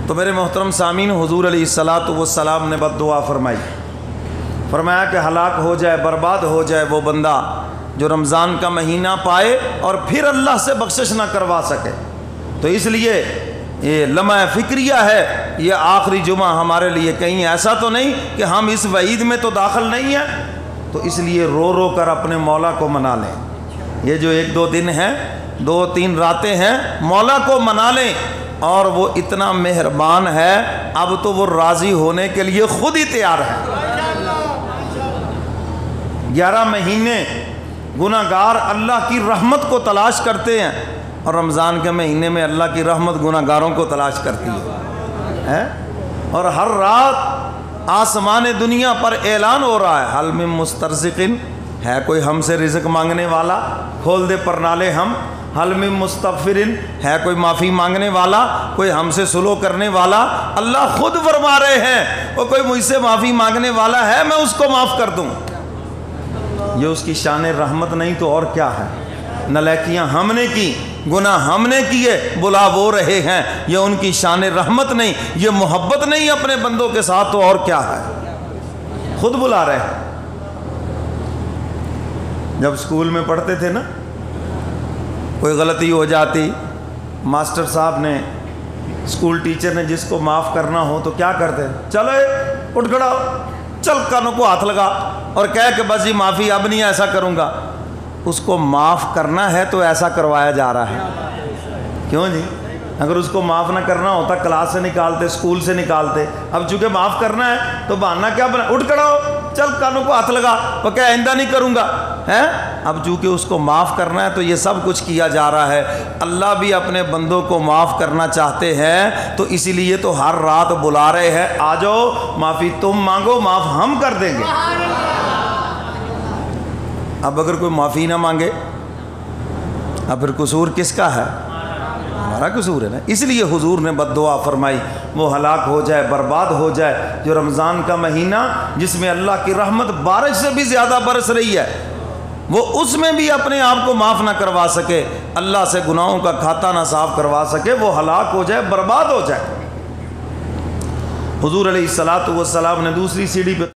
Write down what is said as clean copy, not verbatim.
تو میرے محترم سامعین، حضور علیہ الصلاۃ والسلام نے بد دعا فرمائی، فرمایا کہ ہلاک ہو جائے، برباد ہو جائے وہ بندہ جو رمضان کا مہینہ پائے اور پھر اللہ سے بخشش نہ کروا سکے۔ تو اس لیے یہ لمحہ فکریہ ہے، یہ آخری جمعہ ہمارے لیے کہیں ایسا تو نہیں کہ ہم اس وعید میں تو داخل نہیں ہیں، تو اس لیے رو رو کر اپنے مولا کو منا لیں۔ یہ جو 1-2 دن ہیں، 2-3 راتیں ہیں، مولا کو منا لیں، اور وہ اتنا مہربان ہے، اب تو وہ راضی ہونے کے لیے خود ہی تیار ہے۔ 11 مہینے گناہ گار اللہ کی رحمت کو تلاش کرتے ہیں، اور رمضان کے مہینے میں اللہ کی رحمت گناہ گاروں کو تلاش کرتی ہے، اور ہر رات آسمان دنیا پر اعلان ہو رہا ہے، حل من مسترزق، ہے کوئی ہم سے رزق مانگنے والا، کھول دے پرنالے ہم، حل من مستغفر، ہے کوئی معافی مانگنے والا، کوئی ہم سے سلو کرنے والا۔ اللہ خود فرما رہے ہیں وہ کوئی مجھ سے معافی مانگنے والا ہے، میں اس کو معاف کر دوں۔ یہ اس کی شان رحمت نہیں تو اور کیا ہے؟ نالیکیاں ہم نے کی، گناہ ہم نے کیے، بلا وہ رہے ہیں، یہ ان کی شان رحمت نہیں، یہ محبت نہیں اپنے بندوں کے ساتھ تو اور کیا ہے؟ خود بلا رہے ہیں۔ جب اسکول میں پڑھتے تھے نا، کوئی غلطی ہو جاتی، ماسٹر صاحب نے، اسکول ٹیچر نے جس کو معاف کرنا ہو تو کیا کرتے؟ چلے اٹھ کھڑا، چل کانوں کو ہاتھ لگا اور کہہ کہ بس جی معافی، اب نہیں ایسا کروں گا۔ اس کو معاف کرنا ہے تو ایسا کروایا جا رہا ہے، کیوں جی؟ اگر اس کو معاف نہ کرنا ہوتا کلاس سے نکالتے، اسکول سے نکالتے۔ اب چونکہ معاف کرنا ہے تو بہانہ کیا بنا؟ اٹھ کھڑا ہو، چل کانوں کو ہاتھ لگا، وہ کہ آئندہ نہیں کروں گا ہے۔ اب چونکہ اس کو معاف کرنا ہے تو یہ سب کچھ کیا جا رہا ہے۔ اللہ بھی اپنے بندوں کو معاف کرنا چاہتے ہیں، تو اسی لیے تو ہر رات بلا رہے ہیں، آ جاؤ معافی تم مانگو، معاف ہم کر دیں گے۔ اب اگر کوئی معافی نہ مانگے، اب پھر قصور کس کا ہے؟ ہمارا قصور ہے نا۔ اس لیے حضور نے بد دعا فرمائی، وہ ہلاک ہو جائے، برباد ہو جائے جو رمضان کا مہینہ جس میں اللہ کی رحمت بارش سے بھی زیادہ برس رہی ہے، وہ اس میں بھی اپنے آپ کو معاف نہ کروا سکے، اللہ سے گناہوں کا کھاتا نہ صاف کروا سکے، وہ ہلاک ہو جائے، برباد ہو جائے۔ حضور علیہ الصلاۃ والسلام نے دوسری سیڑھی پہ